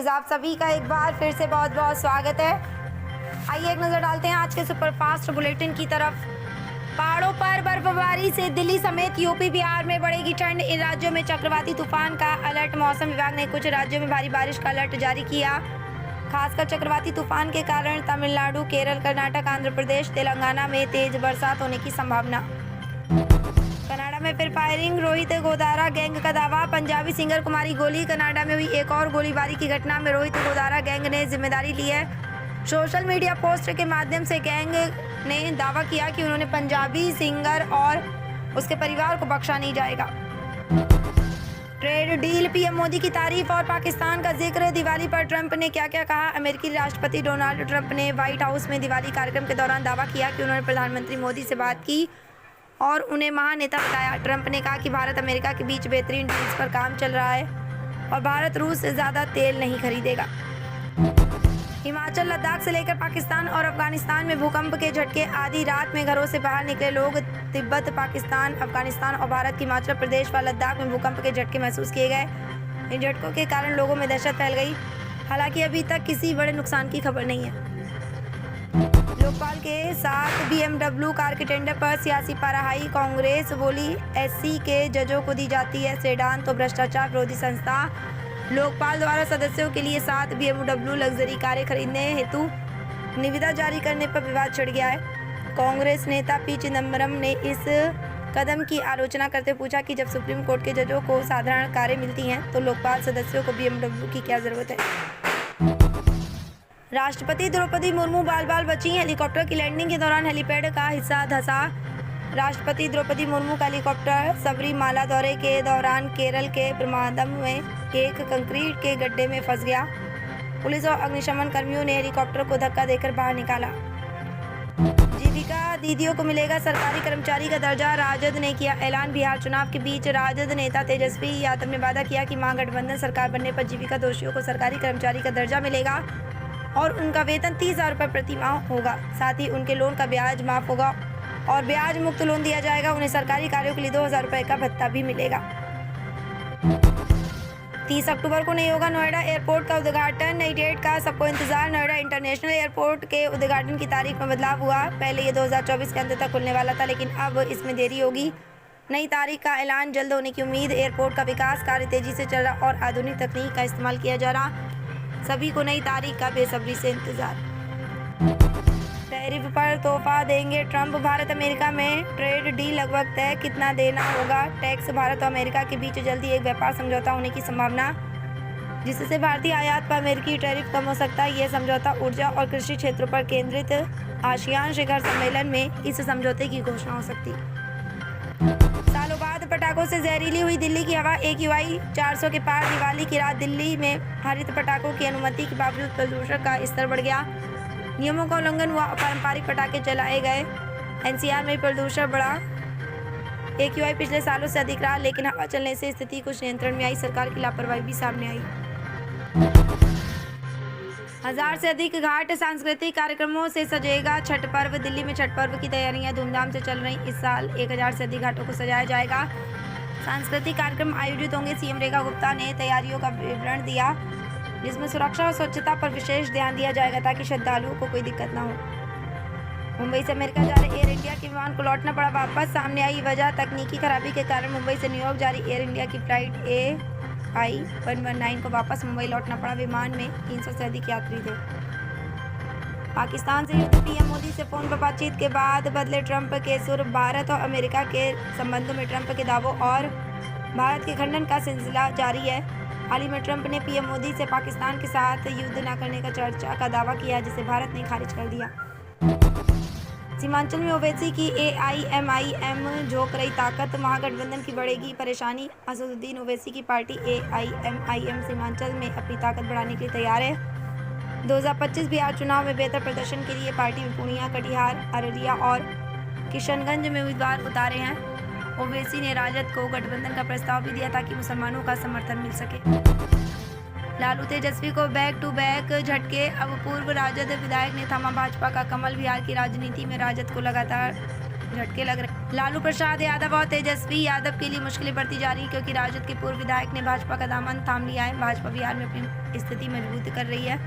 Viewers, आप सभी का एक बार फिर से बहुत बहुत स्वागत है। आइए एक नज़र डालते हैं आज के सुपरफास्ट बुलेटिन की तरफ। पहाड़ों पर बर्फबारी से दिल्ली समेत यूपी बिहार में बढ़ेगी ठंड। इन राज्यों में चक्रवाती तूफान का अलर्ट। मौसम विभाग ने कुछ राज्यों में भारी बारिश का अलर्ट जारी किया। खासकर चक्रवाती तूफान के कारण तमिलनाडु, केरल, कर्नाटक, आंध्र प्रदेश, तेलंगाना में तेज बरसात होने की संभावना। कनाडा में फिर फायरिंग, रोहित गोदारा गैंग का दावा। पंजाबी सिंगर को मारी गोली। कनाडा में हुई एक और गोलीबारी की घटना में रोहित गोदारा गैंग ने जिम्मेदारी ली है। सोशल मीडिया पोस्ट के माध्यम से गैंग ने दावा किया कि उन्होंने पंजाबी सिंगर और उसके परिवार को बख्शा नहीं जाएगा। ट्रेड डील, पीएम मोदी की तारीफ और पाकिस्तान का जिक्र। दिवाली पर ट्रंप ने क्या क्या कहा। अमेरिकी राष्ट्रपति डोनाल्ड ट्रंप ने व्हाइट हाउस में दिवाली कार्यक्रम के दौरान दावा किया कि उन्होंने प्रधानमंत्री मोदी से बात की और उन्हें महानेता बताया। ट्रंप ने कहा कि भारत अमेरिका के बीच बेहतरीन डील्स पर काम चल रहा है और भारत रूस से ज़्यादा तेल नहीं खरीदेगा। हिमाचल, लद्दाख से लेकर पाकिस्तान और अफगानिस्तान में भूकंप के झटके। आधी रात में घरों से बाहर निकले लोग। तिब्बत, पाकिस्तान, अफगानिस्तान और भारत के हिमाचल प्रदेश व लद्दाख में भूकंप के झटके महसूस किए गए। इन झटकों के कारण लोगों में दहशत फैल गई। हालांकि अभी तक किसी बड़े नुकसान की खबर नहीं है। लोकपाल के साथ BMW कार के टेंडर पर सियासी पाराहाई। कांग्रेस बोली SC के जजों को दी जाती है सेडान तो भ्रष्टाचार विरोधी संस्था। लोकपाल द्वारा सदस्यों के लिए 7 BMW लग्जरी कारें खरीदने हेतु निविदा जारी करने पर विवाद छिड़ गया है। कांग्रेस नेता P चिदम्बरम ने इस कदम की आलोचना करते पूछा कि जब सुप्रीम कोर्ट के जजों को साधारण कारें मिलती हैं तो लोकपाल सदस्यों को BMW की क्या जरूरत है। राष्ट्रपति द्रौपदी मुर्मू बाल बाल बची। हेलीकॉप्टर की लैंडिंग के दौरान हेलीपैड का हिस्सा धंसा। राष्ट्रपति द्रौपदी मुर्मू का हेलीकॉप्टर सबरीमाला दौरे के दौरान केरल के प्रमादम में एक कंक्रीट के गड्ढे में फंस गया। पुलिस और अग्निशमन कर्मियों ने हेलीकॉप्टर को धक्का देकर बाहर निकाला। जीविका दीदियों को मिलेगा सरकारी कर्मचारी का दर्जा। राजद ने किया ऐलान। बिहार चुनाव के बीच राजद नेता तेजस्वी यादव ने वादा किया कि महागठबंधन सरकार बनने पर जीविका दोषियों को सरकारी कर्मचारी का दर्जा मिलेगा और उनका वेतन 30,000 रुपये प्रति माह होगा। साथ ही उनके लोन का ब्याज माफ होगा और ब्याज मुक्त लोन दिया जाएगा। उन्हें सरकारी कार्यों के लिए 2,000 रुपये का भत्ता भी मिलेगा। 30 अक्टूबर को नहीं होगा नोएडा एयरपोर्ट का उद्घाटन। नई डेट का सबको इंतजार। नोएडा इंटरनेशनल एयरपोर्ट के उद्घाटन की तारीख में बदलाव हुआ। पहले ये 2024 के अंत तक खुलने वाला था, लेकिन अब इसमें देरी होगी। नई तारीख का ऐलान जल्द होने की उम्मीद। एयरपोर्ट का विकास कार्य तेजी से चल रहा और आधुनिक तकनीक का इस्तेमाल किया जा रहा। सभी को नई तारीख का बेसब्री से इंतजार। टैरिफ पर तोहफा देंगे ट्रंप। भारत अमेरिका में ट्रेड डील लगभग तय। कितना देना होगा टैक्स। भारत और अमेरिका के बीच जल्दी एक व्यापार समझौता होने की संभावना, जिससे भारतीय आयात पर अमेरिकी टैरिफ कम हो सकता है। यह समझौता ऊर्जा और कृषि क्षेत्रों पर केंद्रित। आसियान शिखर सम्मेलन में इस समझौते की घोषणा हो सकती है। सालों बाद पटाखों से जहरीली हुई दिल्ली की हवा। AQI 400 के पार। दिवाली की रात दिल्ली में हरित पटाखों की अनुमति के बावजूद प्रदूषण का स्तर बढ़ गया। नियमों का उल्लंघन हुआ। पारंपरिक पटाखे जलाए गए। NCR में प्रदूषण बढ़ा। AQI पिछले सालों से अधिक रहा, लेकिन हवा चलने से स्थिति कुछ नियंत्रण में आई। सरकार की लापरवाही भी सामने आई। 1000 से अधिक घाट सांस्कृतिक कार्यक्रमों से सजेगा छठ पर्व। दिल्ली में छठ पर्व की तैयारियां धूमधाम से चल रही। इस साल 1000 से अधिक घाटों को सजाया जाएगा। सांस्कृतिक कार्यक्रम आयोजित होंगे। CM रेखा गुप्ता ने तैयारियों का विवरण दिया, जिसमें सुरक्षा और स्वच्छता पर विशेष ध्यान दिया जाएगा ताकि श्रद्धालुओं को कोई दिक्कत ना हो। मुंबई से अमेरिका जा रहे एयर इंडिया के विमान को लौटना पड़ा वापस। सामने आई वजह तकनीकी खराबी के कारण। मुंबई से न्यूयॉर्क जा रही एयर इंडिया की फ्लाइट AI 119 को वापस मुंबई लौटना पड़ा। विमान में 300 से अधिक यात्री थे। पाकिस्तान से PM मोदी से फोन पर बातचीत के बाद बदले ट्रंप के सुर। भारत और अमेरिका के संबंधों में ट्रंप के दावों और भारत के खंडन का सिलसिला जारी है। हाल ही में ट्रंप ने PM मोदी से पाकिस्तान के साथ युद्ध न करने का चर्चा का दावा किया, जिसे भारत ने खारिज कर दिया। सीमांचल में ओवैसी की AIMIM झोंक रही ताकत। महागठबंधन की बढ़ेगी परेशानी। असदुद्दीन ओवैसी की पार्टी AIMIM सीमांचल में अपनी ताकत बढ़ाने के लिए तैयार है। 2025 बिहार चुनाव में बेहतर प्रदर्शन के लिए पार्टी में पूर्णिया, कटिहार, अररिया और किशनगंज में उम्मीदवार उतारे हैं। ओवैसी ने राजद को गठबंधन का प्रस्ताव भी दिया ताकि मुसलमानों का समर्थन मिल सके। लालू तेजस्वी को बैक टू बैक झटके। अब पूर्व राजद विधायक ने थामा भाजपा का कमल। बिहार की राजनीति में राजद को लगातार झटके लग रहे। लालू प्रसाद यादव और तेजस्वी यादव के लिए मुश्किलें बढ़ती जा रही हैं, क्योंकि राजद के पूर्व विधायक ने भाजपा का दामन थाम लिया है। भाजपा बिहार में अपनी स्थिति मजबूत कर रही है,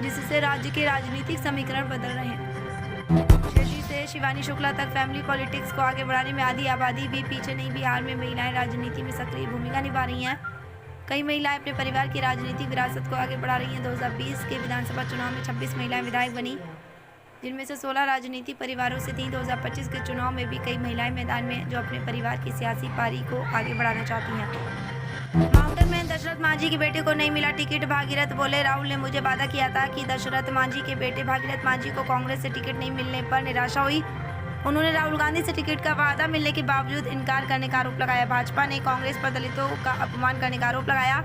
जिससे राज्य के राजनीतिक समीकरण बदल रहे हैं। शशि से शिवानी शुक्ला तक फैमिली पॉलिटिक्स को आगे बढ़ाने में आधी आबादी भी पीछे नहीं। बिहार में महिलाएं राजनीति में सक्रिय भूमिका निभा रही हैं। कई महिलाएं अपने परिवार की राजनीतिक विरासत को आगे बढ़ा रही हैं। 2020 के विधानसभा चुनाव में 26 महिलाएं विधायक बनी, जिनमें से 16 राजनीतिक परिवारों से थीं। 2025 के चुनाव में भी कई महिलाएं मैदान में हैं, जो अपने परिवार की सियासी पारी को आगे बढ़ाना चाहती हैं। माउंटेन मैन दशरथ मांझी के बेटे को नहीं मिला टिकट। भागीरथ बोले, राहुल ने मुझे वादा किया था कि दशरथ मांझी के बेटे भागीरथ मांझी को कांग्रेस से टिकट नहीं मिलने पर निराशा हुई। उन्होंने राहुल गांधी से टिकट का वादा मिलने के बावजूद इनकार करने का आरोप लगाया। भाजपा ने कांग्रेस पर दलितों का अपमान करने का आरोप लगाया।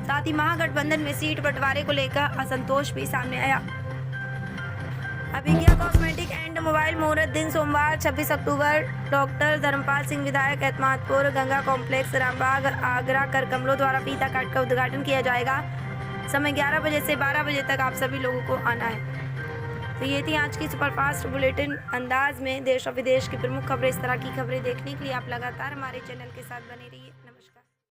साथ ही महागठबंधन में सीट बंटवारे को लेकर असंतोष भी सामने आया। अभिज्ञा कॉस्मेटिक एंड मोबाइल मुहूर्त दिन सोमवार 26 अक्टूबर। डॉक्टर धर्मपाल सिंह विधायक एतमादपुर गंगा कॉम्प्लेक्स रामबाग आगरा कर कमलों द्वारा फीता काट का उद्घाटन किया जाएगा। समय 11 बजे से 12 बजे तक आप सभी लोगों को आना है। तो ये थी आज की सुपरफास्ट बुलेटिन अंदाज में देश और विदेश की प्रमुख खबरें। इस तरह की खबरें देखने के लिए आप लगातार हमारे चैनल के साथ बने रहिए।